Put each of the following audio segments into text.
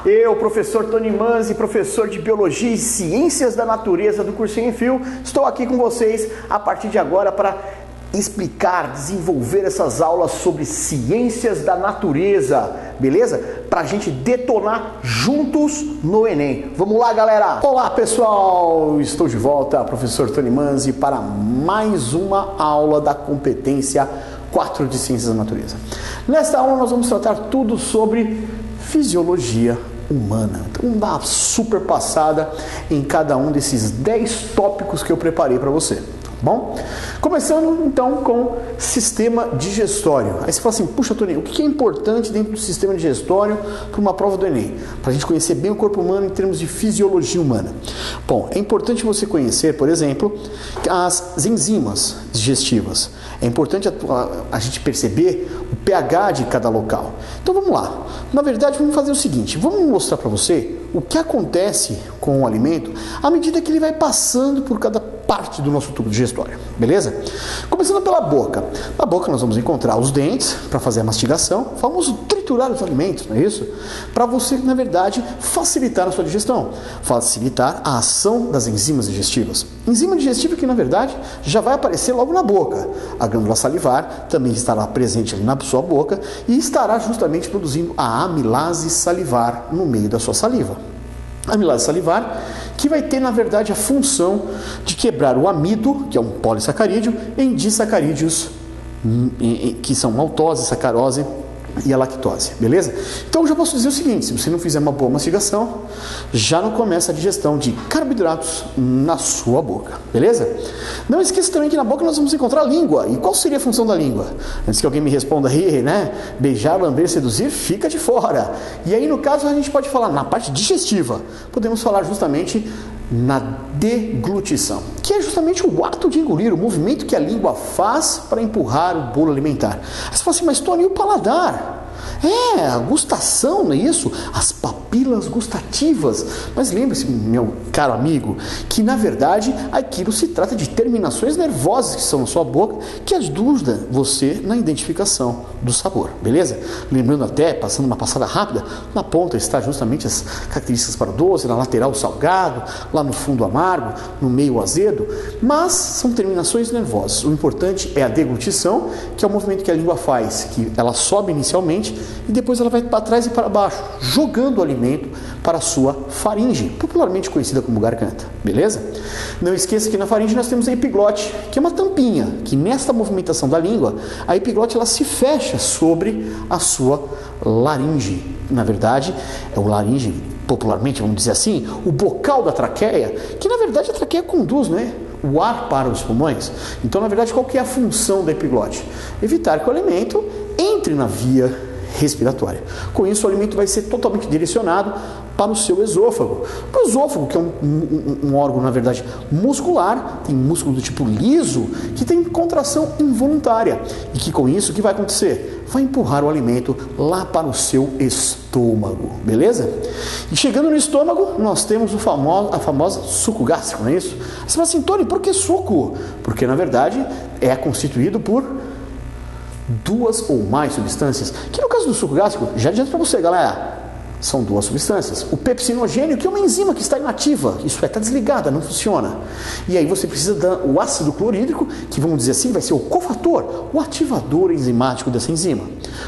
Eu, professor Tony Manzi, professor de Biologia e Ciências da Natureza do Cursinho em Fio, estou aqui com vocês a partir de agora para explicar, desenvolver essas aulas sobre ciências da natureza, beleza? Pra gente detonar juntos no Enem. Vamos lá, galera! Olá, pessoal! Estou de volta, professor Tony Manzi, para mais uma aula da competência 4 de Ciências da Natureza. Nesta aula nós vamos tratar tudo sobre fisiologia humana. Então vamos dar uma super passada em cada um desses 10 tópicos que eu preparei para você. Bom, começando então com sistema digestório. Aí você fala assim, puxa Tony, o que é importante dentro do sistema digestório para uma prova do Enem? Para a gente conhecer bem o corpo humano em termos de fisiologia humana. Bom, é importante você conhecer, por exemplo, as enzimas digestivas. É importante a gente perceber o pH de cada local. Então vamos lá. Na verdade, vamos fazer o seguinte, vamos mostrar para você o que acontece com o alimento à medida que ele vai passando por cada parte do nosso tubo digestório, beleza? Começando pela boca. Na boca nós vamos encontrar os dentes para fazer a mastigação, o famoso triturar os alimentos, não é isso? Para você, na verdade, facilitar a sua digestão, facilitar a ação das enzimas digestivas. Enzima digestiva que, na verdade, já vai aparecer logo na boca. A glândula salivar também estará presente ali na sua boca e estará justamente produzindo a amilase salivar no meio da sua saliva. A amilase salivar, que vai ter, na verdade, a função de quebrar o amido, que é um polissacarídeo, em disacarídeos, que são maltose, sacarose e a lactose, beleza? Então, eu já posso dizer o seguinte, se você não fizer uma boa mastigação, já não começa a digestão de carboidratos na sua boca, beleza? Não esqueça também que na boca nós vamos encontrar a língua. E qual seria a função da língua? Antes que alguém me responda aí, né? Beijar, lamber, seduzir, fica de fora. E aí, no caso, a gente pode falar na parte digestiva. Podemos falar justamente na deglutição, que é justamente o ato de engolir, o movimento que a língua faz para empurrar o bolo alimentar. Aí você fala assim, mas Tony, e o paladar? É, a gustação, não é isso? As papilas gustativas. Mas lembre-se, meu caro amigo, que na verdade aquilo se trata de terminações nervosas que estão na sua boca que ajudam você na identificação do sabor, beleza? Lembrando até, passando uma passada rápida, na ponta está justamente as características para o doce, na lateral o salgado, lá no fundo o amargo, no meio o azedo, mas são terminações nervosas. O importante é a deglutição, que é o movimento que a língua faz, que ela sobe inicialmente e depois ela vai para trás e para baixo, jogando o alimento para a sua faringe, popularmente conhecida como garganta, beleza? Não esqueça que na faringe nós temos a epiglote, que é uma tampinha, que nesta movimentação da língua, a epiglote ela se fecha sobre a sua laringe. Na verdade, é o laringe, popularmente, vamos dizer assim, o bocal da traqueia, que na verdade a traqueia conduz, né, o ar para os pulmões. Então, na verdade, qual que é a função da epiglote? Evitar que o alimento entre na via respiratória. Com isso, o alimento vai ser totalmente direcionado para o seu esôfago. O esôfago, que é um órgão, na verdade, muscular, tem músculo do tipo liso, que tem contração involuntária. E que com isso, o que vai acontecer? Vai empurrar o alimento lá para o seu estômago, beleza? E chegando no estômago, nós temos a famosa suco gástrico, não é isso? Você fala assim, Tony, por que suco? Porque, na verdade, é constituído por duas ou mais substâncias, que no caso do suco gástrico, já adianta para você, galera, são duas substâncias. O pepsinogênio, que é uma enzima que está inativa, isso está desligada, não funciona. E aí você precisa do ácido clorídrico, que vamos dizer assim, vai ser o cofator, o ativador enzimático dessa enzima.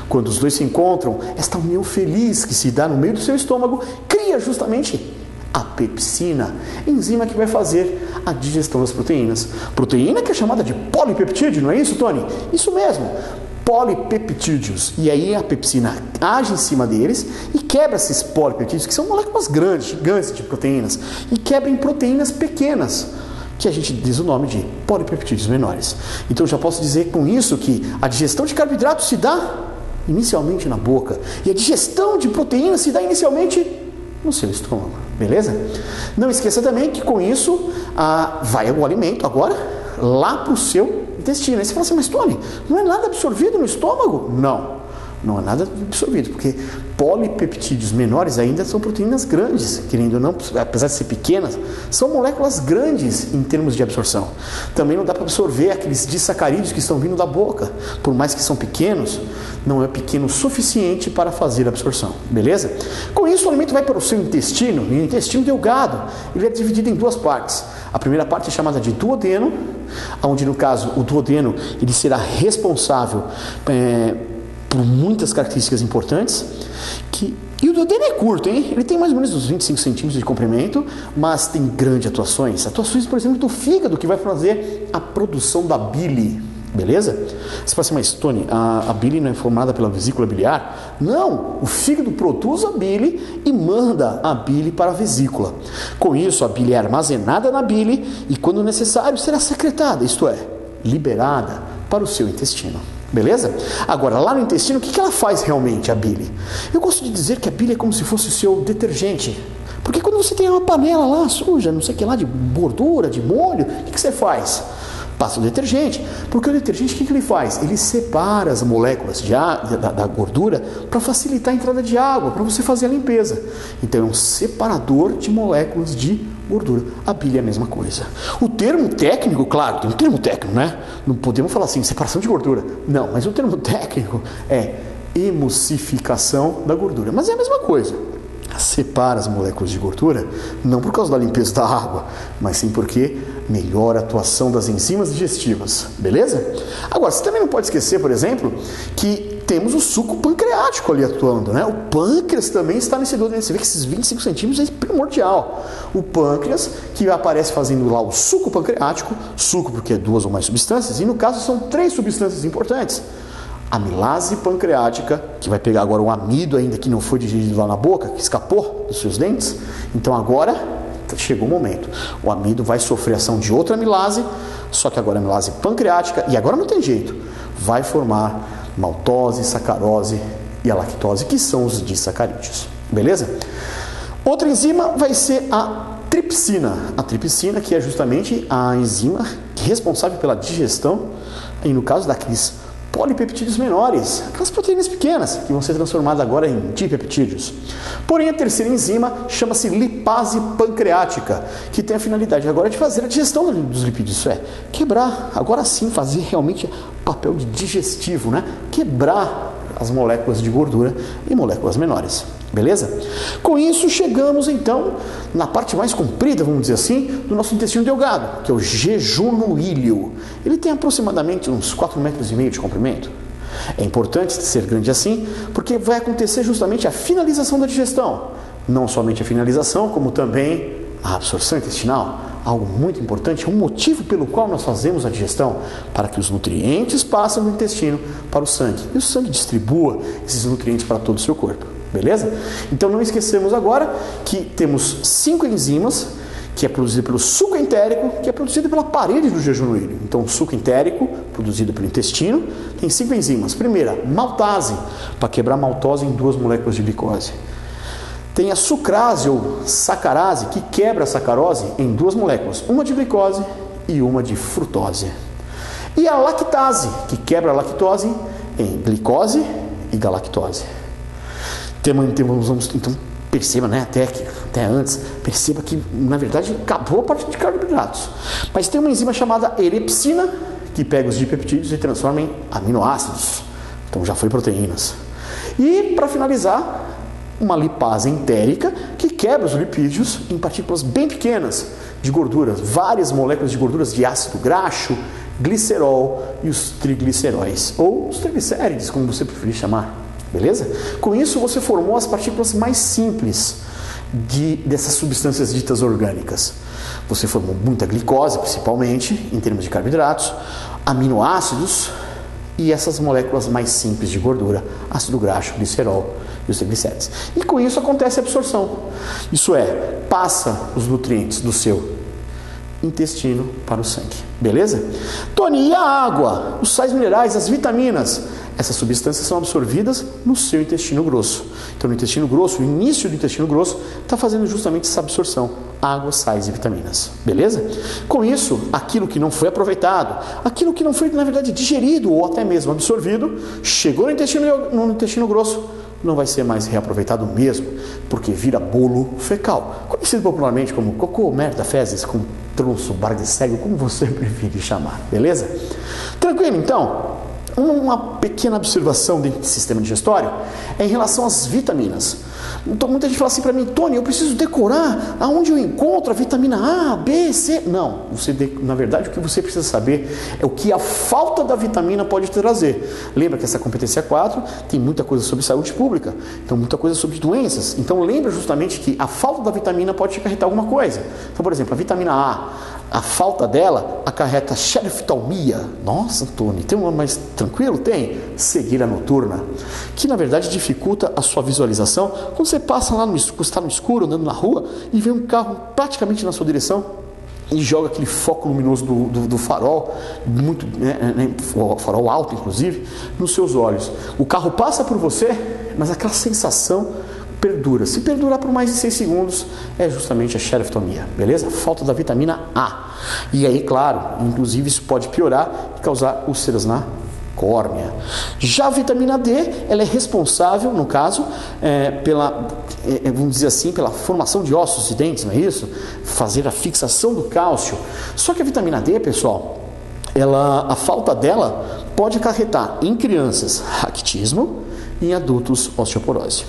Quando os dois se encontram, esta união feliz que se dá no meio do seu estômago, cria justamente a pepsina, enzima que vai fazer a digestão das proteínas. Proteína que é chamada de polipeptídeo, não é isso, Tony? Isso mesmo. Polipeptídeos. E aí a pepsina age em cima deles e quebra esses polipeptídeos, que são moléculas grandes, gigantes de proteínas, e quebra em proteínas pequenas, que a gente diz o nome de polipeptídeos menores. Então eu já posso dizer com isso que a digestão de carboidratos se dá inicialmente na boca e a digestão de proteínas se dá inicialmente no seu estômago, beleza? Não esqueça também que com isso vai o alimento agora lá para o seu intestino. Aí você fala assim, mas Tony, não é nada absorvido no estômago? Não. não é nada absorvido, porque polipeptídeos menores ainda são proteínas grandes, querendo ou não, apesar de ser pequenas, são moléculas grandes em termos de absorção. Também não dá para absorver aqueles disacarídeos que estão vindo da boca, por mais que são pequenos, não é pequeno o suficiente para fazer a absorção, beleza? Com isso, o alimento vai para o seu intestino, e o intestino delgado, ele é dividido em duas partes. A primeira parte é chamada de duodeno, onde no caso o duodeno ele será responsável por muitas características importantes, e o duodeno é curto, hein? Ele tem mais ou menos uns 25 centímetros de comprimento, mas tem grandes atuações, por exemplo, do fígado, que vai fazer a produção da bile, beleza? Você fala assim, mas Tony, a bile não é formada pela vesícula biliar? Não, o fígado produz a bile e manda a bile para a vesícula. Com isso, a bile é armazenada na bile e, quando necessário, será secretada, isto é, liberada para o seu intestino. Beleza? Agora, lá no intestino, o que ela faz realmente, a bile? Eu gosto de dizer que a bile é como se fosse o seu detergente. Porque quando você tem uma panela lá suja, não sei o que lá, de gordura, de molho, o que você faz? Passa o detergente. Porque o detergente, o que ele faz? Ele separa as moléculas da gordura para facilitar a entrada de água, para você fazer a limpeza. Então, é um separador de moléculas de gordura. A bile é a mesma coisa. O termo técnico, claro, tem um termo técnico, né? Não podemos falar assim, separação de gordura. Não, mas o termo técnico é emulsificação da gordura. Mas é a mesma coisa. Separa as moléculas de gordura, não por causa da limpeza da água, mas sim porque melhora a atuação das enzimas digestivas, beleza? Agora, você também não pode esquecer, por exemplo, que temos o suco pancreático ali atuando, né? O pâncreas também está nesse duodeno. Você vê que esses 25 centímetros é primordial. O pâncreas, que aparece fazendo lá o suco pancreático, suco porque é duas ou mais substâncias, e no caso são 3 substâncias importantes. Amilase pancreática, que vai pegar agora o amido ainda que não foi digerido lá na boca, que escapou dos seus dentes. Então agora chegou o momento. O amido vai sofrer ação de outra amilase, só que agora a amilase pancreática, e agora não tem jeito, vai formar maltose, sacarose e a lactose, que são os disacarídeos. Beleza? Outra enzima vai ser a tripsina. A tripsina, que é justamente a enzima responsável pela digestão, e no caso daqueles polipeptídeos menores, aquelas proteínas pequenas que vão ser transformadas agora em dipeptídeos. Porém, a terceira enzima chama-se lipase pancreática, que tem a finalidade agora de fazer a digestão dos lipídios, isso é, quebrar, agora sim fazer realmente papel de digestivo, né? Quebrar as moléculas de gordura em moléculas menores. Beleza? Com isso, chegamos então na parte mais comprida, vamos dizer assim, do nosso intestino delgado, que é o jejunoíleo. Ele tem aproximadamente uns 4,5 metros de comprimento. É importante ser grande assim, porque vai acontecer justamente a finalização da digestão. Não somente a finalização, como também a absorção intestinal. Algo muito importante, um motivo pelo qual nós fazemos a digestão, para que os nutrientes passem do intestino para o sangue, e o sangue distribua esses nutrientes para todo o seu corpo. Beleza? Então não esquecemos agora que temos 5 enzimas, que é produzido pelo suco entérico, que é produzido pela parede do jejunoíleo. Então o suco entérico, produzido pelo intestino, tem 5 enzimas. Primeira, maltase, para quebrar a maltose em 2 moléculas de glicose. Tem a sucrase ou sacarase, que quebra a sacarose em 2 moléculas, uma de glicose e uma de frutose. E a lactase, que quebra a lactose em glicose e galactose. Então perceba, né, até antes, perceba que na verdade acabou a parte de carboidratos. Mas tem uma enzima chamada erepsina, que pega os dipeptídeos e transforma em aminoácidos. Então já foi proteínas. E para finalizar, uma lipase entérica, que quebra os lipídios em partículas bem pequenas de gorduras, várias moléculas de gorduras de ácido graxo, glicerol e os trigliceróis, ou os triglicérides, como você preferir chamar. Beleza? Com isso você formou as partículas mais simples dessas substâncias ditas orgânicas. Você formou muita glicose, principalmente, em termos de carboidratos, aminoácidos e essas moléculas mais simples de gordura, ácido graxo, glicerol e os triglicérides. E com isso acontece a absorção. Isso é, passa os nutrientes do seu intestino para o sangue, beleza? Tony, e a água, os sais minerais, as vitaminas? Essas substâncias são absorvidas no seu intestino grosso. Então, no intestino grosso, o início do intestino grosso está fazendo justamente essa absorção, água, sais e vitaminas, beleza? Com isso, aquilo que não foi aproveitado, aquilo que não foi, na verdade, digerido ou até mesmo absorvido, chegou no intestino grosso, não vai ser mais reaproveitado mesmo, porque vira bolo fecal, conhecido popularmente como cocô, merda, fezes, com tronço, barra de cego, como você preferir chamar, beleza? Tranquilo, então? Uma pequena observação dentro do sistema digestório é em relação às vitaminas. Então, muita gente fala assim para mim, Tony, eu preciso decorar aonde eu encontro a vitamina A, B, C. Não, na verdade o que você precisa saber é o que a falta da vitamina pode te trazer. Lembra que essa competência 4 tem muita coisa sobre saúde pública, então muita coisa sobre doenças. Então lembra justamente que a falta da vitamina pode te acarretar alguma coisa. Então, por exemplo, a vitamina A falta dela acarreta xeroftalmia. Nossa, Tony, tem uma mais tranquilo? Tem. Cegueira noturna, que na verdade dificulta a sua visualização. Quando você passa lá está no escuro, andando na rua, e vê um carro praticamente na sua direção e joga aquele foco luminoso do farol, muito, farol alto inclusive, nos seus olhos. O carro passa por você, mas aquela sensação perdura. Se perdurar por mais de 6 segundos, é justamente a xeroftalmia, beleza? Falta da vitamina A. E aí, claro, inclusive isso pode piorar e causar úlceras na córnea. Já a vitamina D, ela é responsável, no caso, vamos dizer assim, pela formação de ossos e dentes, não é isso? Fazer a fixação do cálcio. Só que a vitamina D, pessoal, a falta dela pode acarretar em crianças raquitismo e em adultos osteoporose.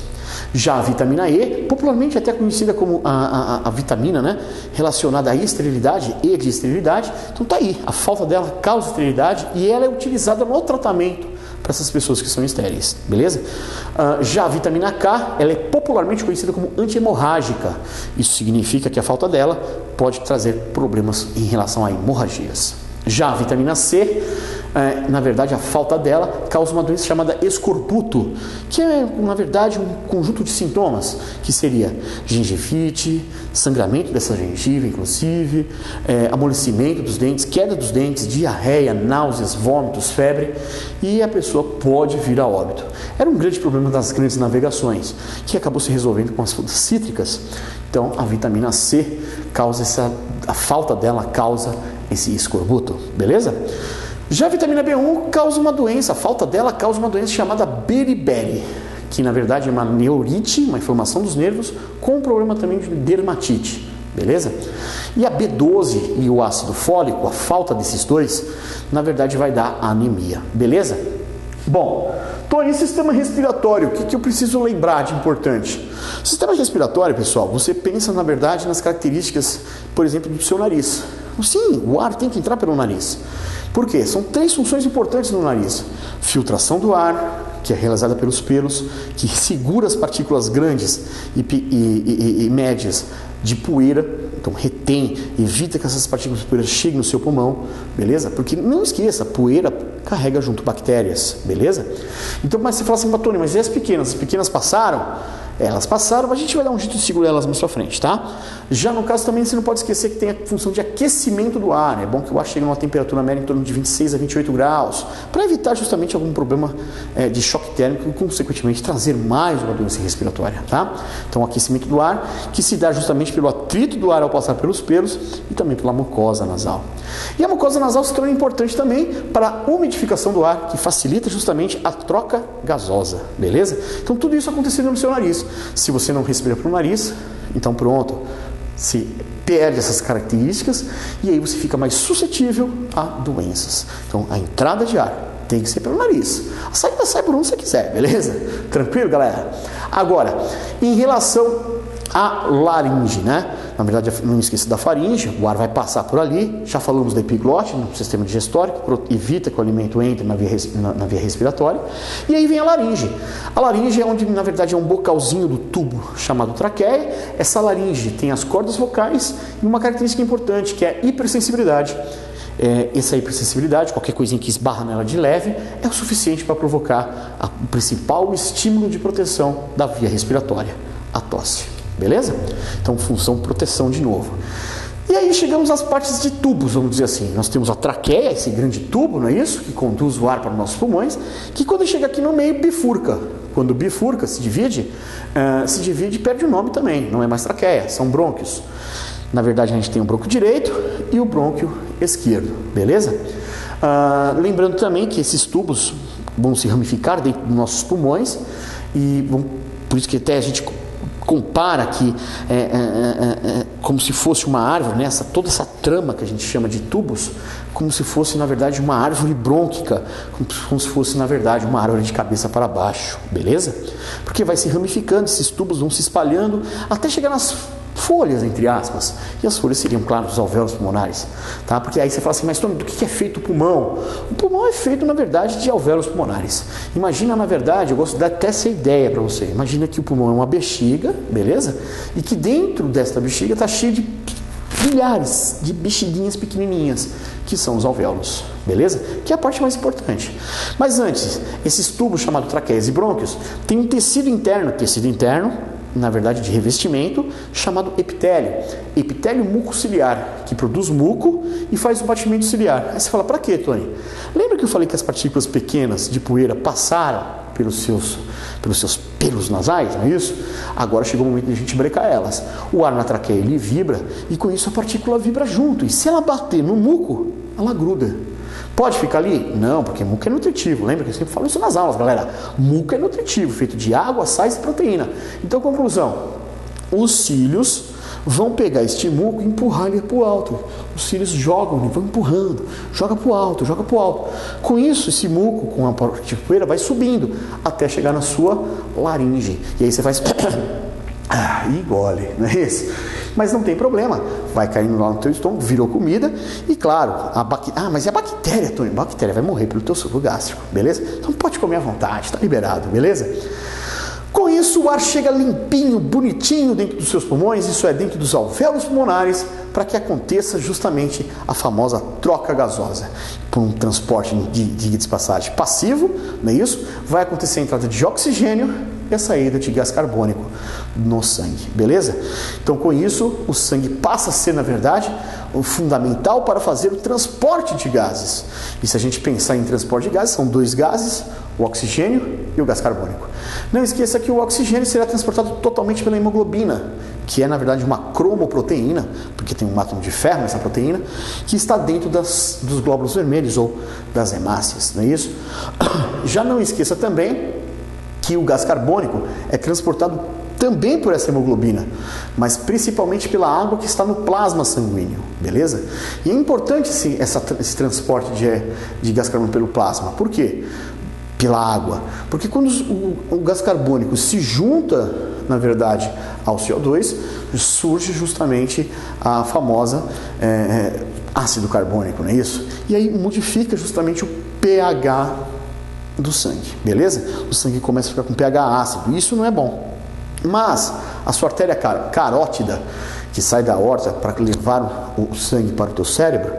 Já a vitamina E, popularmente até conhecida como a vitamina, né, relacionada à esterilidade e de esterilidade, então tá aí, a falta dela causa esterilidade e ela é utilizada no tratamento para essas pessoas que são estéreis, beleza? Já a vitamina K, ela é popularmente conhecida como anti-hemorrágica, isso significa que a falta dela pode trazer problemas em relação a hemorragias. Já a vitamina C, na verdade a falta dela causa uma doença chamada escorbuto, que é na verdade um conjunto de sintomas, que seria gengivite, sangramento dessa gengiva inclusive, amolecimento dos dentes, queda dos dentes, diarreia, náuseas, vômitos, febre, e a pessoa pode vir a óbito. Era um grande problema das grandes navegações, que acabou se resolvendo com as frutas cítricas. Então a vitamina C causa a falta dela causa esse escorbuto, beleza? Já a vitamina B1 causa uma doença, a falta dela causa uma doença chamada beriberi, que na verdade é uma neurite, uma inflamação dos nervos, com um problema também de dermatite, beleza? E a B12 e o ácido fólico, a falta desses dois, na verdade vai dar anemia, beleza? Bom, Tony, sistema respiratório, o que eu preciso lembrar de importante? Sistema respiratório, pessoal, você pensa na verdade nas características, por exemplo, do seu nariz. Sim, o ar tem que entrar pelo nariz. Por quê? São 3 funções importantes no nariz. Filtração do ar, que é realizada pelos pelos, que segura as partículas grandes e médias de poeira, então retém, evita que essas partículas de poeira cheguem no seu pulmão, beleza? Porque não esqueça, poeira carrega junto bactérias, beleza? Então, mas você fala assim, Tony, mas e as pequenas? As pequenas passaram? Elas passaram, a gente vai dar um jeito de segurar elas mais pra frente, tá? Já no caso também você não pode esquecer que tem a função de aquecimento do ar. É bom que o ar chegue numa temperatura média em torno de 26 a 28 graus, para evitar justamente algum problema de choque térmico e consequentemente trazer mais uma doença respiratória, tá? Então o aquecimento do ar, que se dá justamente pelo atrito do ar ao passar pelos pelos e também pela mucosa nasal. E a mucosa nasal se torna importante também para a umidificação do ar, que facilita justamente a troca gasosa, beleza? Então tudo isso acontecendo no seu nariz. Se você não respira pelo nariz, então pronto, se perde essas características e aí você fica mais suscetível a doenças. Então a entrada de ar tem que ser pelo nariz. A saída sai por onde você quiser, beleza? Tranquilo, galera? Agora, em relação à laringe, né? Na verdade, não esqueça da faringe, o ar vai passar por ali. Já falamos da epiglote, no sistema digestório, que evita que o alimento entre na via respiratória. E aí vem a laringe. A laringe é onde, na verdade, é um bocalzinho do tubo chamado traqueia. Essa laringe tem as cordas vocais e uma característica importante, que é a hipersensibilidade. Essa hipersensibilidade, qualquer coisinha que esbarra nela de leve, é o suficiente para provocar o principal estímulo de proteção da via respiratória, a tosse. Beleza? Então, função proteção de novo. E aí chegamos às partes de tubos, vamos dizer assim. Nós temos a traqueia, esse grande tubo, não é isso? Que conduz o ar para os nossos pulmões, que quando chega aqui no meio bifurca. Quando bifurca, se divide e perde o nome também. Não é mais traqueia, são brônquios. Na verdade a gente tem o brônquio direito e o brônquio esquerdo, beleza? Lembrando também que esses tubos vão se ramificar dentro dos nossos pulmões e por isso que até a gente compara que como se fosse uma árvore, né? Toda essa trama que a gente chama de tubos, como se fosse na verdade uma árvore brônquica, como se fosse na verdade uma árvore de cabeça para baixo, beleza? Porque vai se ramificando, esses tubos vão se espalhando até chegar nas folhas, entre aspas, e as folhas seriam, claro, os alvéolos pulmonares, tá? Porque aí você fala assim, mas Tony, do que é feito o pulmão? O pulmão é feito, na verdade, de alvéolos pulmonares. Imagina, na verdade, eu gosto de dar até essa ideia para você, imagina que o pulmão é uma bexiga, beleza? E que dentro desta bexiga está cheio de milhares de bexiguinhas pequenininhas, que são os alvéolos, beleza? Que é a parte mais importante. Mas antes, esses tubos chamados traqueias e brônquios, tem um tecido interno, na verdade de revestimento, chamado epitélio. Epitélio mucociliar, que produz muco e faz o batimento ciliar. Aí você fala, para quê, Tony? Lembra que eu falei que as partículas pequenas de poeira passaram pelos seus pelos nasais, não é isso? Agora chegou o momento de a gente brecar elas. O ar na traqueia, ele vibra e com isso a partícula vibra junto. E se ela bater no muco, ela gruda. Pode ficar ali? Não, porque muco é nutritivo. Lembra que eu sempre falo isso nas aulas, galera? Muco é nutritivo, feito de água, sais e proteína. Então, conclusão, os cílios vão pegar este muco e empurrar ele para o alto. Os cílios jogam, vão empurrando, joga para o alto, joga para o alto. Com isso, esse muco, com a partícula de poeira, vai subindo até chegar na sua laringe. E aí você faz... e engole, não é isso? Mas não tem problema, vai caindo lá no teu estômago, virou comida e claro, mas e a bactéria, Tony? A bactéria vai morrer pelo teu suco gástrico, beleza? Então pode comer à vontade, está liberado, beleza? Com isso o ar chega limpinho, bonitinho dentro dos seus pulmões, isso é, dentro dos alvéolos pulmonares, para que aconteça justamente a famosa troca gasosa, por um transporte de passagem passivo, não é isso? Vai acontecer a entrada de oxigênio e a saída de gás carbônico no sangue, beleza? Então com isso o sangue passa a ser, na verdade, o fundamental para fazer o transporte de gases. E se a gente pensar em transporte de gases, são dois gases, o oxigênio e o gás carbônico. Não esqueça que o oxigênio será transportado totalmente pela hemoglobina, que é na verdade uma cromoproteína, porque tem um átomo de ferro nessa proteína, que está dentro dos glóbulos vermelhos ou das hemácias, não é isso? Já não esqueça também que o gás carbônico é transportado também por essa hemoglobina, mas principalmente pela água que está no plasma sanguíneo, beleza? E é importante esse transporte de gás carbônico pelo plasma. Por quê? Pela água. Porque quando o gás carbônico se junta, na verdade, ao CO2, surge justamente a famosa ácido carbônico, não é isso? E aí modifica justamente o pH do sangue, beleza? O sangue começa a ficar com pH ácido, e isso não é bom. Mas a sua artéria carótida, que sai da aorta para levar o sangue para o teu cérebro,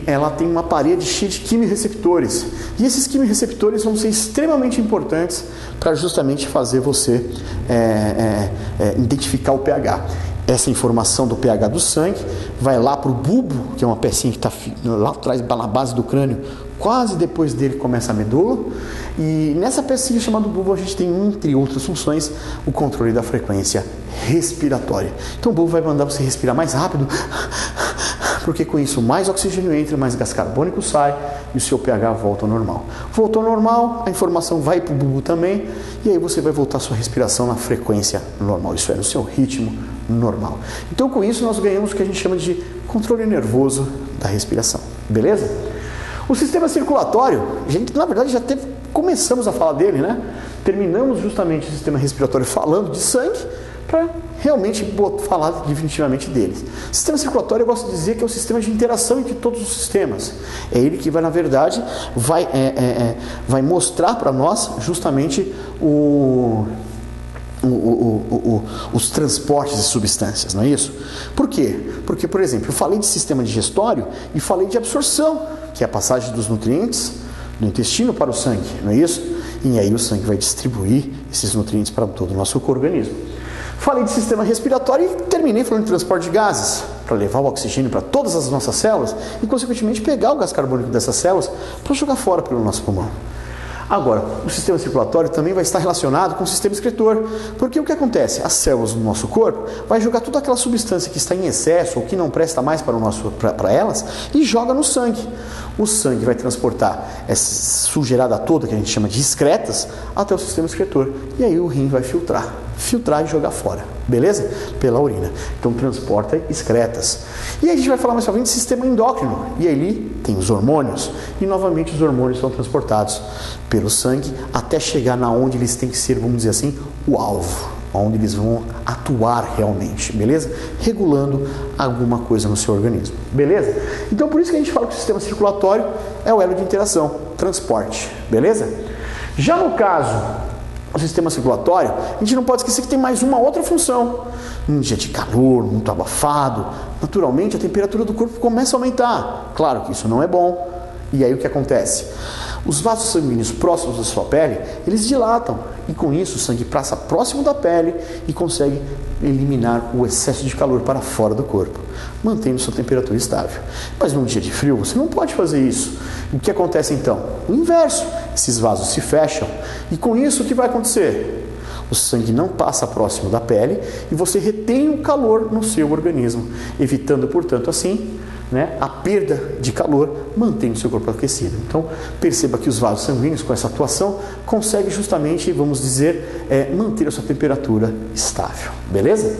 ela tem uma parede cheia de quimireceptores. E esses quimireceptores vão ser extremamente importantes para justamente fazer você identificar o pH. Essa informação do pH do sangue vai lá para o bulbo, que é uma pecinha que está lá atrás, na base do crânio, quase depois dele começa a medula. E nessa pecinha chamada bulbo a gente tem, entre outras funções, o controle da frequência respiratória. Então o bulbo vai mandar você respirar mais rápido, porque com isso mais oxigênio entra, mais gás carbônico sai e o seu pH volta ao normal. Voltou ao normal, a informação vai para o bulbo também, e aí você vai voltar a sua respiração na frequência normal, isso é, no seu ritmo normal. Então com isso nós ganhamos o que a gente chama de controle nervoso da respiração, beleza? O sistema circulatório, a gente na verdade começamos a falar dele, né? Terminamos justamente o sistema respiratório falando de sangue, para realmente falar definitivamente deles. O sistema circulatório, eu gosto de dizer que é o sistema de interação entre todos os sistemas. É ele que vai, na verdade, vai mostrar para nós justamente os transportes de substâncias, não é isso? Por quê? Porque, por exemplo, eu falei de sistema digestório e falei de absorção, que é a passagem dos nutrientes do intestino para o sangue, não é isso? E aí o sangue vai distribuir esses nutrientes para todo o nosso organismo. Falei de sistema respiratório e terminei falando de transporte de gases, para levar o oxigênio para todas as nossas células e, consequentemente, pegar o gás carbônico dessas células para jogar fora pelo nosso pulmão. Agora, o sistema circulatório também vai estar relacionado com o sistema excretor, porque o que acontece? As células do nosso corpo vai jogar toda aquela substância que está em excesso ou que não presta mais para elas e joga no sangue. O sangue vai transportar essa sujeirada toda, que a gente chama de excretas, até o sistema excretor. E aí o rim vai filtrar e jogar fora, beleza? Pela urina. Então transporta excretas. E aí a gente vai falar mais pra frente de sistema endócrino. E aí tem os hormônios. E novamente os hormônios são transportados pelo sangue até chegar na onde eles têm que ser, vamos dizer assim, o alvo, onde eles vão atuar realmente, beleza? Regulando alguma coisa no seu organismo, beleza? Então por isso que a gente fala que o sistema circulatório é o elo de interação, transporte, beleza? Já no caso do sistema circulatório, a gente não pode esquecer que tem mais uma outra função. Um dia de calor, muito abafado, naturalmente a temperatura do corpo começa a aumentar. Claro que isso não é bom. E aí o que acontece? Os vasos sanguíneos próximos da sua pele, eles dilatam e com isso o sangue passa próximo da pele e consegue eliminar o excesso de calor para fora do corpo, mantendo sua temperatura estável. Mas num dia de frio você não pode fazer isso. O que acontece então? O inverso, esses vasos se fecham e com isso o que vai acontecer? O sangue não passa próximo da pele e você retém o calor no seu organismo, evitando, portanto, assim, a perda de calor, mantendo o seu corpo aquecido. Então, perceba que os vasos sanguíneos, com essa atuação, conseguem justamente, vamos dizer, manter a sua temperatura estável. Beleza?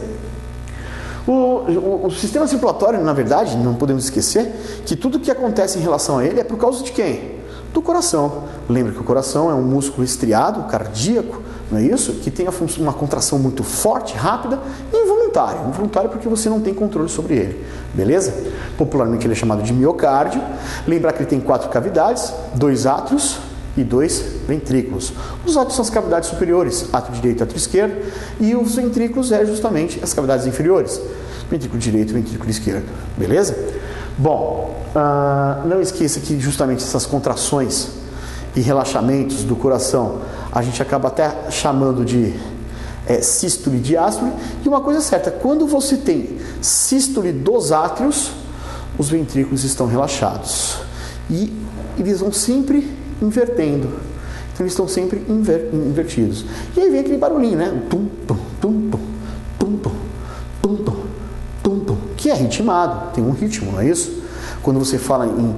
O sistema circulatório, na verdade, não podemos esquecer que tudo que acontece em relação a ele é por causa de quem? Do coração. Lembra que o coração é um músculo estriado, cardíaco, não é isso? Que tem uma contração muito forte, rápida e involuntária. Involuntária porque você não tem controle sobre ele, beleza? Popularmente ele é chamado de miocárdio. Lembrar que ele tem 4 cavidades, 2 átrios e 2 ventrículos. Os átrios são as cavidades superiores, átrio direito e átrio esquerdo, e os ventrículos é justamente as cavidades inferiores, ventrículo direito e ventrículo esquerdo, beleza? Bom, não esqueça que justamente essas contrações e relaxamentos do coração a gente acaba até chamando de sístole e diástole. E uma coisa certa, quando você tem sístole dos átrios, os ventrículos estão relaxados e eles vão sempre invertendo. Então eles estão sempre invertidos. E aí vem aquele barulhinho, né? Tum, tum, tum, tum, tum, tum, tum, tum, tum, tum, que é ritmado, tem um ritmo, não é isso? Quando você fala em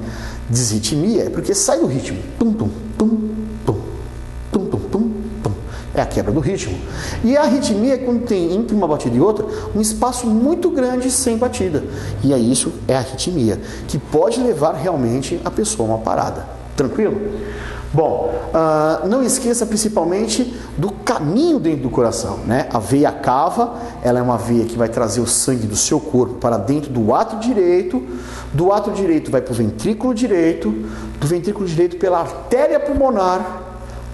desritmia, é porque sai do ritmo. Tum, tum, tum, tum, tum, tum, tum, tum. É a quebra do ritmo. E a arritmia é quando tem entre uma batida e outra um espaço muito grande sem batida. E aí isso é a arritmia, que pode levar realmente a pessoa a uma parada. Tranquilo? Bom, não esqueça principalmente do caminho dentro do coração, né? A veia cava, ela é uma veia que vai trazer o sangue do seu corpo para dentro do átrio direito, do átrio direito vai para o ventrículo direito, do ventrículo direito pela artéria pulmonar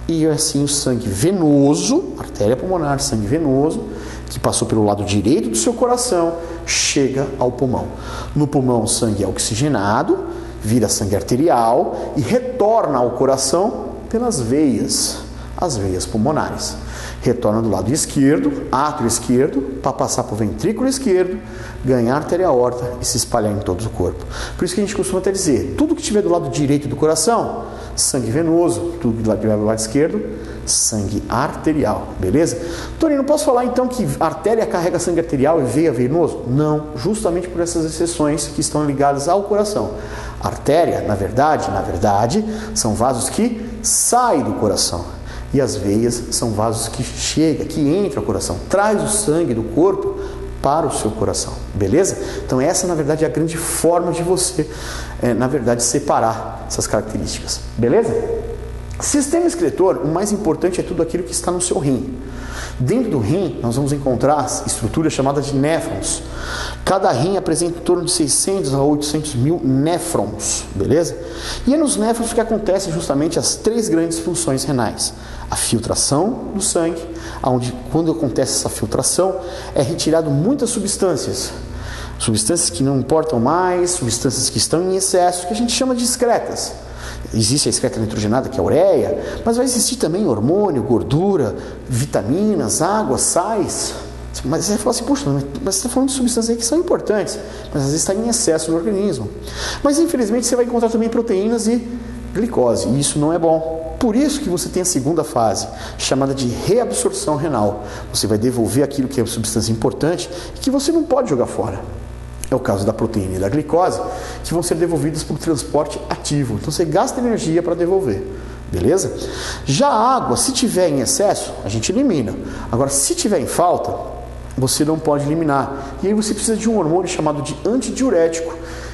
e assim o sangue venoso, artéria pulmonar, sangue venoso, que passou pelo lado direito do seu coração, chega ao pulmão. No pulmão o sangue é oxigenado, vira sangue arterial e retorna ao coração pelas veias, as veias pulmonares. Retorna do lado esquerdo, átrio esquerdo, para passar para o ventrículo esquerdo, ganhar artéria aorta e se espalhar em todo o corpo. Por isso que a gente costuma até dizer, tudo que estiver do lado direito do coração, sangue venoso, tudo que estiver do lado esquerdo, sangue arterial, beleza? Toninho, posso falar então que a artéria carrega sangue arterial e veia venoso? Não, justamente por essas exceções que estão ligadas ao coração. A artéria, na verdade, são vasos que saem do coração. E as veias são vasos que chegam, que entram ao coração, traz o sangue do corpo para o seu coração, beleza? Então essa, na verdade, é a grande forma de você, na verdade, separar essas características, beleza? Sistema excretor, o mais importante é tudo aquilo que está no seu rim. Dentro do rim, nós vamos encontrar estruturas chamadas de néfrons. Cada rim apresenta em torno de 600 a 800 mil néfrons, beleza? E é nos néfrons que acontecem justamente as 3 grandes funções renais. A filtração do sangue, onde quando acontece essa filtração, é retirado muitas substâncias. Substâncias que não importam mais, substâncias que estão em excesso, que a gente chama de excretas. Existe a excreta nitrogenada, que é a ureia, mas vai existir também hormônio, gordura, vitaminas, água, sais, Mas você fala assim, puxa, mas você está falando de substâncias aí que são importantes, mas às vezes está em excesso no organismo. Mas infelizmente você vai encontrar também proteínas e glicose, e isso não é bom. Por isso que você tem a segunda fase, chamada de reabsorção renal. Você vai devolver aquilo que é uma substância importante e que você não pode jogar fora. É o caso da proteína e da glicose, que vão ser devolvidas por transporte ativo. Então você gasta energia para devolver. Beleza? Já a água, se tiver em excesso, a gente elimina. Agora, se tiver em falta, você não pode eliminar. E aí você precisa de um hormônio chamado de antidiurético,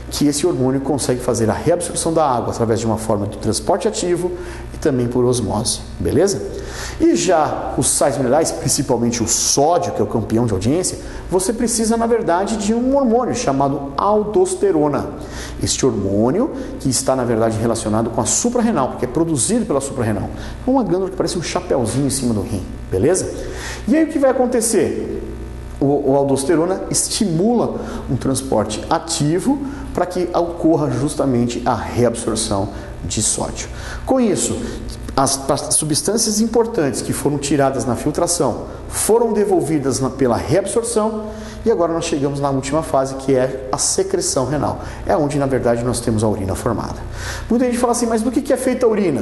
que esse hormônio consegue fazer a reabsorção da água através de uma forma de transporte ativo e também por osmose, beleza? E já os sais minerais, principalmente o sódio, que é o campeão de audiência, você precisa, na verdade, de um hormônio chamado aldosterona. Este hormônio que está, na verdade, relacionado com a suprarrenal, porque é produzido pela suprarrenal. É uma glândula que parece um chapéuzinho em cima do rim, beleza? E aí o que vai acontecer? O aldosterona estimula um transporte ativo para que ocorra justamente a reabsorção de sódio. Com isso, as substâncias importantes que foram tiradas na filtração foram devolvidas pela reabsorção e agora nós chegamos na última fase, que é a secreção renal. É onde, na verdade, nós temos a urina formada. Muita gente fala assim, mas do que é feita a urina?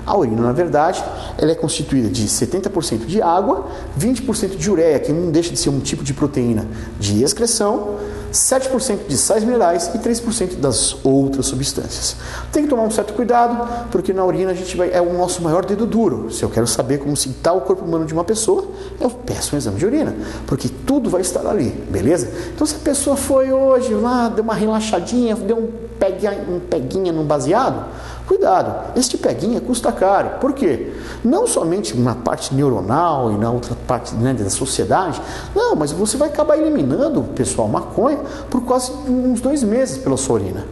A urina, na verdade, ela é constituída de 70% de água, 20% de ureia, que não deixa de ser um tipo de proteína de excreção, 7% de sais minerais e 3% das outras substâncias. Tem que tomar um certo cuidado, porque na urina a gente é o nosso maior dedo duro. Se eu quero saber como está o corpo humano de uma pessoa, eu peço um exame de urina, porque tudo vai estar ali, beleza? Então se a pessoa foi hoje lá, deu uma relaxadinha, deu um peguinha num baseado, cuidado, este peguinha custa caro. Por quê? Não somente na parte neuronal e na outra parte, né, da sociedade, não, mas você vai acabar eliminando, pessoal, maconha por quase uns 2 meses pela sua urina.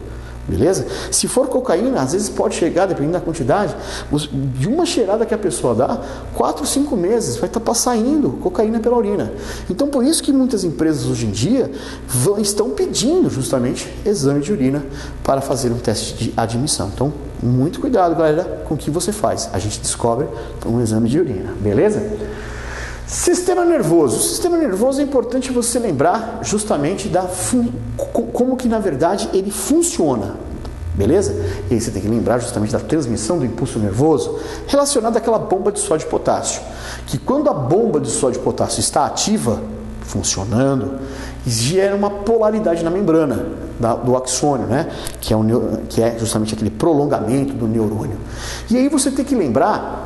Beleza? Se for cocaína, às vezes pode chegar, dependendo da quantidade, de uma cheirada que a pessoa dá, 4, 5 meses vai estar saindo cocaína pela urina. Então, por isso que muitas empresas hoje em dia estão pedindo justamente exame de urina para fazer um teste de admissão. Então, muito cuidado, galera, com o que você faz. A gente descobre um exame de urina, beleza? Sistema nervoso. O sistema nervoso é importante você lembrar justamente como que na verdade ele funciona, beleza? E aí você tem que lembrar justamente da transmissão do impulso nervoso relacionado àquela bomba de sódio e potássio. Que quando a bomba de sódio e potássio está ativa, funcionando, gera uma polaridade na membrana do axônio, né? Que é justamente aquele prolongamento do neurônio. E aí você tem que lembrar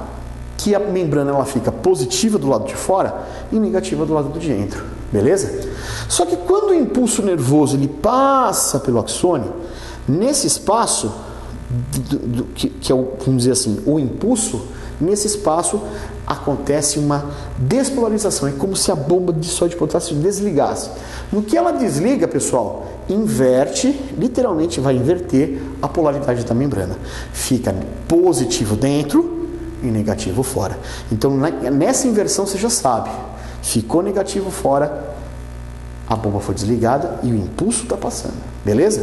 que a membrana ela fica positiva do lado de fora e negativa do lado de dentro, beleza? Só que quando o impulso nervoso ele passa pelo axônio, nesse espaço, que é o, vamos dizer assim, o impulso, nesse espaço acontece uma despolarização, é como se a bomba de sódio e potássio desligasse. No que ela desliga, pessoal, inverte, literalmente vai inverter a polaridade da membrana. Fica positivo dentro e negativo fora. Então, nessa inversão você já sabe, ficou negativo fora, a bomba foi desligada e o impulso está passando, beleza?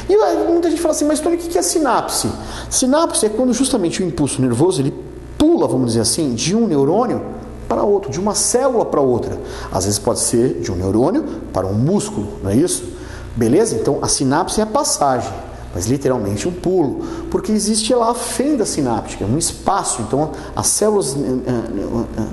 E muita gente fala assim, mas Tony, o que é sinapse? Sinapse é quando justamente o impulso nervoso ele pula, vamos dizer assim, de um neurônio para outro, de uma célula para outra. Às vezes pode ser de um neurônio para um músculo, não é isso? Beleza? Então a sinapse é a passagem, mas literalmente um pulo, porque existe lá a fenda sináptica, um espaço. Então as células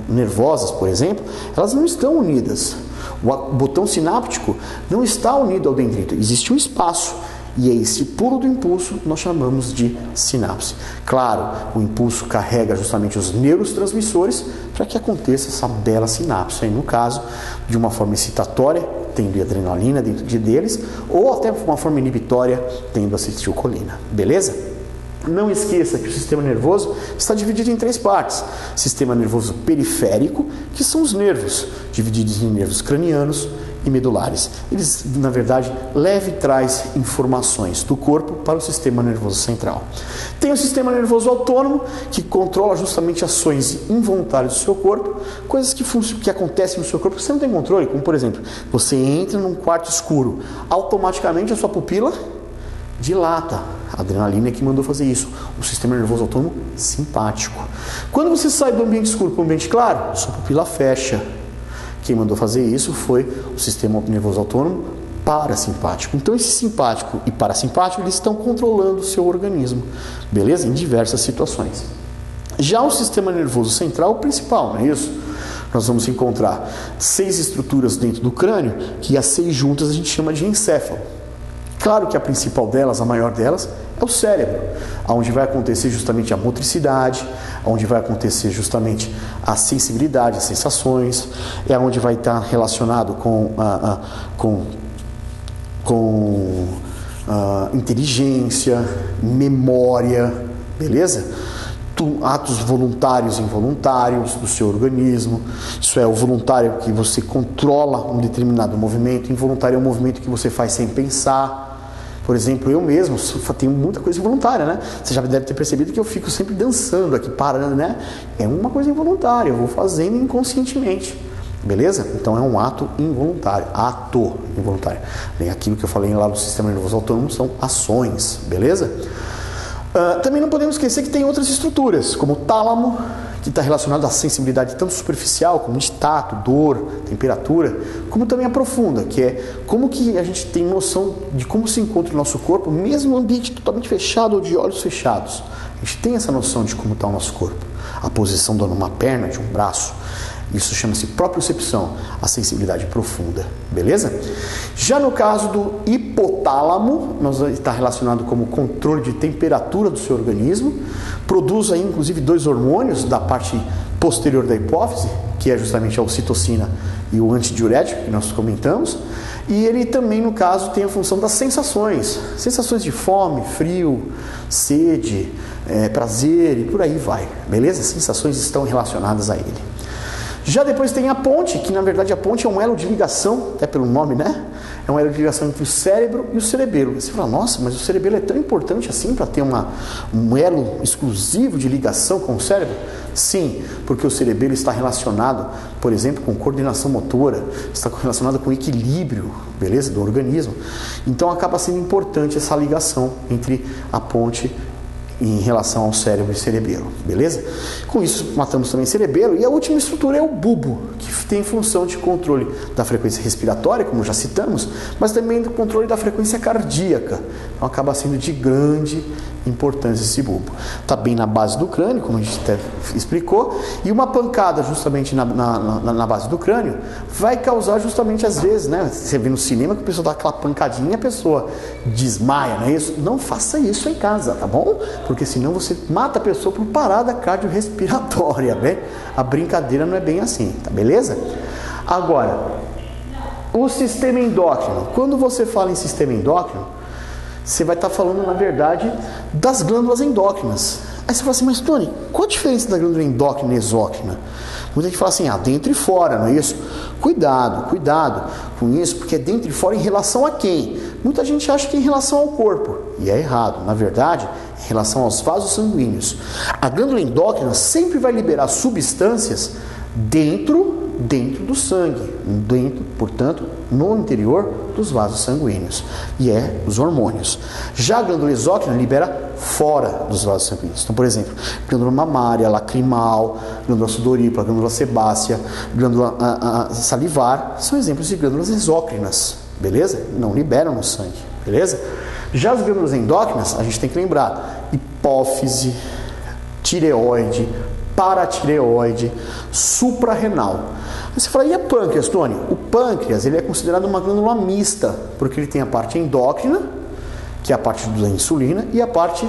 nervosas, por exemplo, elas não estão unidas. O botão sináptico não está unido ao dendrito, existe um espaço. E é esse pulo do impulso nós chamamos de sinapse. Claro, o impulso carrega justamente os neurotransmissores para que aconteça essa bela sinapse. Aí, no caso, de uma forma excitatória, tendo adrenalina dentro deles, ou até uma forma inibitória, tendo acetilcolina. Beleza? Não esqueça que o sistema nervoso está dividido em 3 partes. Sistema nervoso periférico, que são os nervos, divididos em nervos cranianos e medulares. Eles, na verdade, levam e trazem informações do corpo para o sistema nervoso central. Tem o sistema nervoso autônomo, que controla justamente ações involuntárias do seu corpo, coisas que acontecem no seu corpo que você não tem controle, como por exemplo, você entra num quarto escuro, automaticamente a sua pupila dilata. A adrenalina é que mandou fazer isso. O sistema nervoso autônomo simpático. Quando você sai do ambiente escuro para o ambiente claro, sua pupila fecha. Quem mandou fazer isso foi o sistema nervoso autônomo parasimpático. Então esse simpático e parasimpático eles estão controlando o seu organismo, beleza? Em diversas situações. Já o sistema nervoso central é o principal, não é isso? Nós vamos encontrar 6 estruturas dentro do crânio, que as 6 juntas a gente chama de encéfalo. Claro que a principal delas, a maior delas, é o cérebro, onde vai acontecer justamente a motricidade, onde vai acontecer justamente a sensibilidade, as sensações, é onde vai estar relacionado com inteligência, memória, beleza? Atos voluntários e involuntários do seu organismo. Isso é, o voluntário que você controla um determinado movimento, involuntário é um movimento que você faz sem pensar. Por exemplo, eu mesmo tenho muita coisa involuntária, né? Você já deve ter percebido que eu fico sempre dançando aqui, parando, né? É uma coisa involuntária, eu vou fazendo inconscientemente. Beleza? Então é um ato involuntário, ato involuntário. Bem, aquilo que eu falei lá no sistema nervoso autônomo são ações, beleza? Também não podemos esquecer que tem outras estruturas, como o tálamo, que está relacionado à sensibilidade tanto superficial, como de tato, dor, temperatura, como também a profunda, que é como que a gente tem noção de como se encontra o nosso corpo, mesmo no ambiente totalmente fechado ou de olhos fechados. A gente tem essa noção de como está o nosso corpo, a posição de uma perna, de um braço. Isso chama-se propriocepção, a sensibilidade profunda, beleza? Já no caso do hipotálamo, está relacionado como controle de temperatura do seu organismo, produz aí inclusive 2 hormônios da parte posterior da hipófise, que é justamente a ocitocina e o antidiurético que nós comentamos, e ele também no caso tem a função das sensações de fome, frio, sede, prazer e por aí vai, beleza? As sensações estão relacionadas a ele. Já depois tem a ponte, que na verdade a ponte é um elo de ligação, até pelo nome, né? É um elo de ligação entre o cérebro e o cerebelo. Você fala, nossa, mas o cerebelo é tão importante assim para ter um elo exclusivo de ligação com o cérebro? Sim, porque o cerebelo está relacionado, por exemplo, com coordenação motora, está relacionado com equilíbrio, beleza, do organismo. Então acaba sendo importante essa ligação entre a ponte em relação ao cérebro e cerebelo, beleza? Com isso, matamos também o cerebelo. E a última estrutura é o bulbo, que tem função de controle da frequência respiratória, como já citamos, mas também do controle da frequência cardíaca. Então, acaba sendo de grande importância esse bulbo. Está bem na base do crânio, como a gente até explicou, e uma pancada justamente na base do crânio vai causar justamente, às vezes, né? Você vê no cinema que a pessoa dá aquela pancadinha e a pessoa desmaia, não é isso? Não faça isso em casa, tá bom? Porque senão você mata a pessoa por parada cardiorrespiratória, né? A brincadeira não é bem assim, tá beleza? Agora, o sistema endócrino. Quando você fala em sistema endócrino, você vai estar falando, na verdade, das glândulas endócrinas. Aí você fala assim, mas Tony, qual a diferença da glândula endócrina e exócrina? Muita gente fala assim, dentro e fora, não é isso? Cuidado com isso, porque é dentro e fora em relação a quem? Muita gente acha que é em relação ao corpo, e é errado. Na verdade, em relação aos vasos sanguíneos. A glândula endócrina sempre vai liberar substâncias dentro do sangue, portanto, no interior dos vasos sanguíneos, e os hormônios. Já a glândula exócrina libera fora dos vasos sanguíneos. Então, por exemplo, glândula mamária, lacrimal, glândula sudorípara, glândula sebácea, glândula salivar, são exemplos de glândulas exócrinas, beleza? Não liberam no sangue, beleza? Já as glândulas endócrinas, a gente tem que lembrar, hipófise, tireoide, paratireoide, suprarrenal. Você fala, e a pâncreas, Tony? O pâncreas, ele é considerado uma glândula mista, porque ele tem a parte endócrina, que é a parte da insulina, e a parte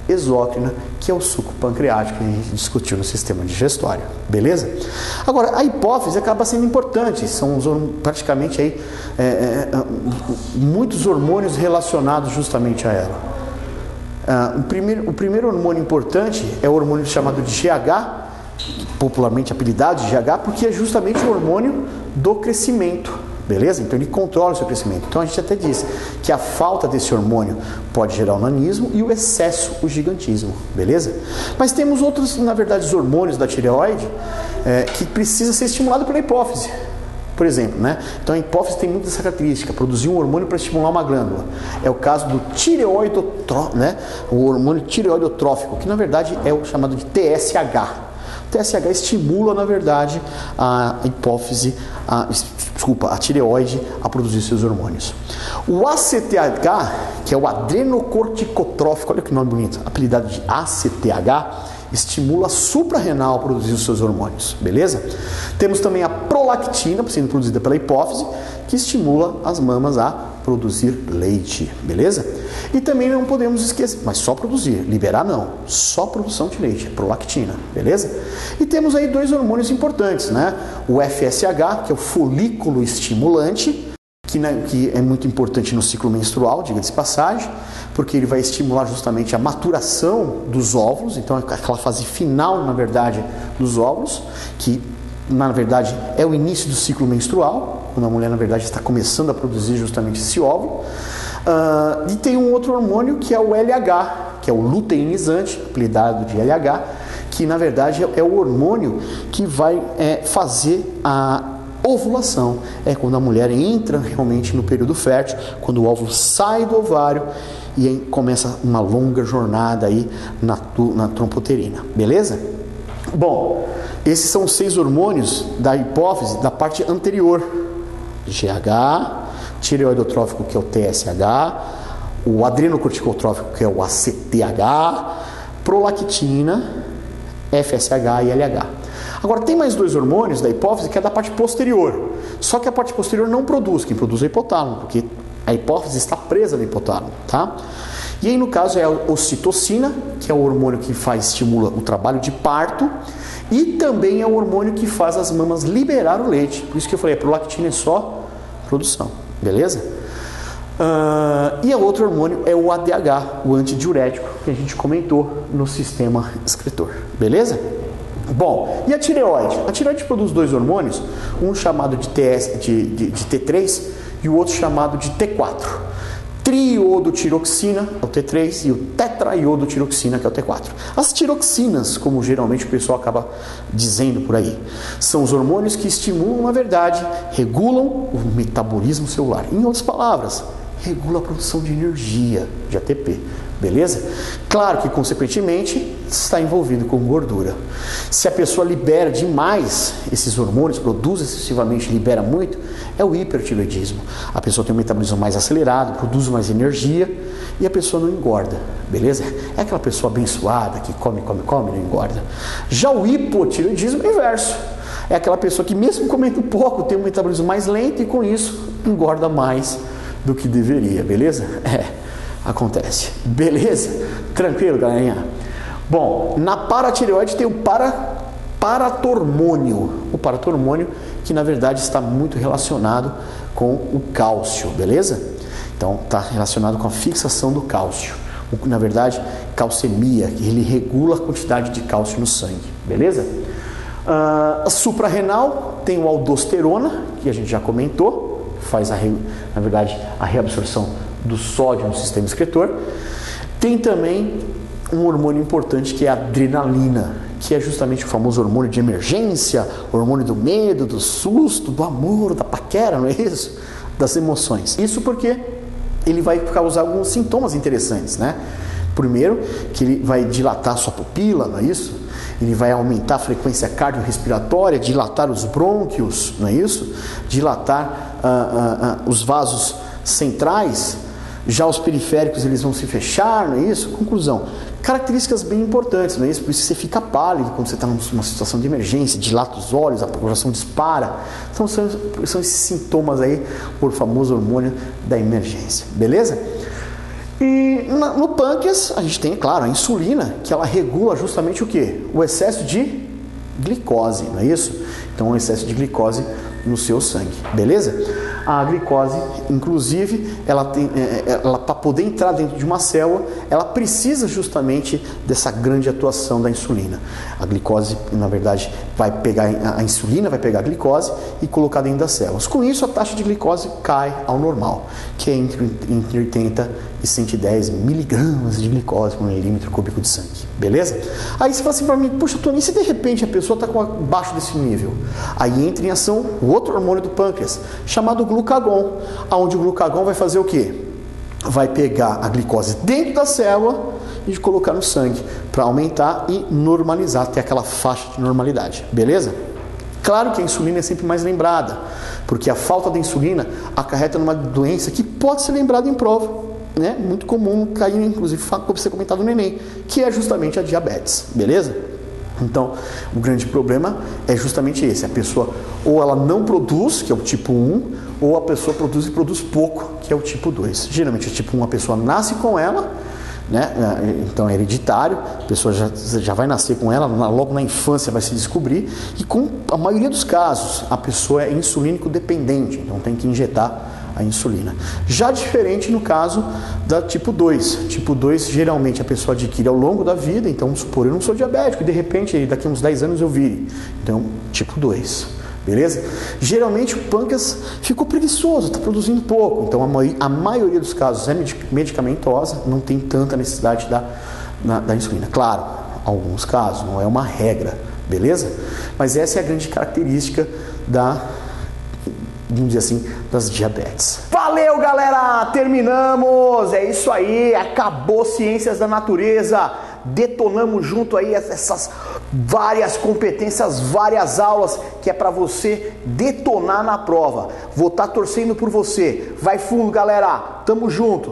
exócrina, que é o suco pancreático que a gente discutiu no sistema digestório, beleza? Agora, a hipófise acaba sendo importante, são praticamente aí, muitos hormônios relacionados justamente a ela. O primeiro hormônio importante é o hormônio chamado de GH, popularmente apelidado de GH, porque é justamente o hormônio do crescimento, beleza? Então ele controla o seu crescimento. Então a gente até diz que a falta desse hormônio pode gerar o nanismo e o excesso, o gigantismo, beleza? Mas temos outros, na verdade, os hormônios da tireoide que precisa ser estimulado pela hipófise. Por exemplo, né? Então a hipófise tem muita essa característica, produzir um hormônio para estimular uma glândula. É o caso do tireoidotrófico, né? O hormônio tireoidotrófico, que na verdade é o chamado de TSH. O TSH estimula, na verdade, a hipófise, a tireoide a produzir seus hormônios. O ACTH, que é o adrenocorticotrófico, olha que nome bonito, apelidado de ACTH, estimula a suprarrenal a produzir os seus hormônios, beleza? Temos também a prolactina, sendo produzida pela hipófise, que estimula as mamas a produzir leite, beleza? E também não podemos esquecer, mas só produzir, liberar não, só produção de leite, prolactina, beleza? E temos aí dois hormônios importantes, né? O FSH, que é o folículo estimulante, que é muito importante no ciclo menstrual, diga-se de passagem, porque ele vai estimular justamente a maturação dos óvulos, então é aquela fase final, na verdade, dos óvulos, que na verdade é o início do ciclo menstrual, quando a mulher na verdade está começando a produzir justamente esse óvulo. E tem um outro hormônio que é o LH, que é o luteinizante, apelidado de LH, que na verdade é o hormônio que vai fazer a ovulação. É quando a mulher entra realmente no período fértil, quando o óvulo sai do ovário e aí começa uma longa jornada aí na trompoterina, beleza? Bom, esses são os 6 hormônios da hipófise da parte anterior: GH, tireoidotrófico, que é o TSH, o adrenocorticotrófico, que é o ACTH, prolactina, FSH e LH. Agora, tem mais 2 hormônios da hipófise que é da parte posterior. Só que a parte posterior não produz, quem produz é o hipotálamo, porque a hipófise está presa no hipotálamo, tá? E aí, no caso, é a ocitocina, que é o hormônio que estimula o trabalho de parto, e também é o hormônio que faz as mamas liberar o leite. Por isso que eu falei, a prolactina é só produção, beleza? E o outro hormônio é o ADH, o antidiurético, que a gente comentou no sistema excretor, beleza? Bom, e a tireoide? A tireoide produz 2 hormônios, um chamado de T3 e o outro chamado de T4. Triodotiroxina, é o T3, e o tetraiodotiroxina, que é o T4. As tiroxinas, como geralmente o pessoal acaba dizendo por aí, são os hormônios que estimulam, na verdade, regulam o metabolismo celular. Em outras palavras, regula a produção de energia, de ATP, beleza? Claro que, consequentemente, está envolvido com gordura. Se a pessoa libera demais esses hormônios, produz excessivamente, libera muito, é o hipertireoidismo. A pessoa tem um metabolismo mais acelerado, produz mais energia e a pessoa não engorda, beleza? É aquela pessoa abençoada que come, não engorda. Já o hipotireoidismo é o inverso. É aquela pessoa que, mesmo comendo pouco, tem um metabolismo mais lento e, com isso, engorda mais do que deveria, beleza? Acontece. Beleza? Tranquilo, galerinha? Bom, na paratireoide tem o paratormônio. O paratormônio que, na verdade, está muito relacionado com o cálcio, beleza? Então, está relacionado com a fixação do cálcio. Na verdade, calcemia, que ele regula a quantidade de cálcio no sangue, beleza? A suprarrenal tem o aldosterona, que a gente já comentou, faz na verdade a reabsorção do sódio no sistema excretor. Tem também um hormônio importante que é a adrenalina, que é justamente o famoso hormônio de emergência, o hormônio do medo, do susto, do amor, da paquera, não é isso? Das emoções. Isso porque ele vai causar alguns sintomas interessantes, né? Primeiro, que ele vai dilatar a sua pupila, não é isso? Ele vai aumentar a frequência cardiorrespiratória, dilatar os brônquios, não é isso? Dilatar os vasos centrais. Já os periféricos eles vão se fechar, não é isso? Conclusão, características bem importantes, não é isso? Por isso você fica pálido quando você está numa situação de emergência, dilata os olhos, a coração dispara. Então são esses sintomas aí por famoso hormônio da emergência, beleza? E no pâncreas a gente tem, claro, a insulina, que ela regula justamente o quê? O excesso de glicose, não é isso? Então o excesso de glicose no seu sangue, beleza? A glicose, inclusive, ela para poder entrar dentro de uma célula, ela precisa justamente dessa grande atuação da insulina. A glicose, na verdade, vai pegar a insulina, vai pegar a glicose e colocar dentro das células. Com isso, a taxa de glicose cai ao normal, que é entre 80 e 110 miligramas de glicose por milímetro cúbico de sangue, beleza? Aí você fala assim para mim, puxa, Tony, e se de repente a pessoa está abaixo desse nível? Aí entra em ação o outro hormônio do pâncreas, chamado glucagon, onde o glucagon vai fazer o quê? Vai pegar a glicose dentro da célula e de colocar no sangue para aumentar e normalizar, ter aquela faixa de normalidade, beleza? Claro que a insulina é sempre mais lembrada, porque a falta da insulina acarreta numa doença que pode ser lembrada em prova, né? Muito comum cair, inclusive, como você comentou no neném, que é justamente a diabetes, beleza? Então, o grande problema é justamente esse, a pessoa ou ela não produz, que é o tipo 1, ou a pessoa produz e produz pouco, que é o tipo 2. Geralmente o tipo 1 a pessoa nasce com ela, né? Então é hereditário, a pessoa já vai nascer com ela, logo na infância vai se descobrir, e com a maioria dos casos a pessoa é insulínico dependente, então tem que injetar a insulina. Já diferente no caso da tipo 2. Tipo 2 geralmente a pessoa adquire ao longo da vida, então vamos supor, eu não sou diabético e de repente daqui a uns 10 anos eu vire. Então, tipo 2. Beleza? Geralmente o pâncreas ficou preguiçoso, está produzindo pouco, então a maioria dos casos é medicamentosa, não tem tanta necessidade da insulina. Claro, alguns casos, não é uma regra, beleza? Mas essa é a grande característica vamos dizer assim, das diabetes. Valeu, galera! Terminamos! É isso aí, acabou Ciências da Natureza. Detonamos junto aí essas várias competências, várias aulas que é para você detonar na prova. Vou estar torcendo por você. Vai fundo, galera! Tamo junto!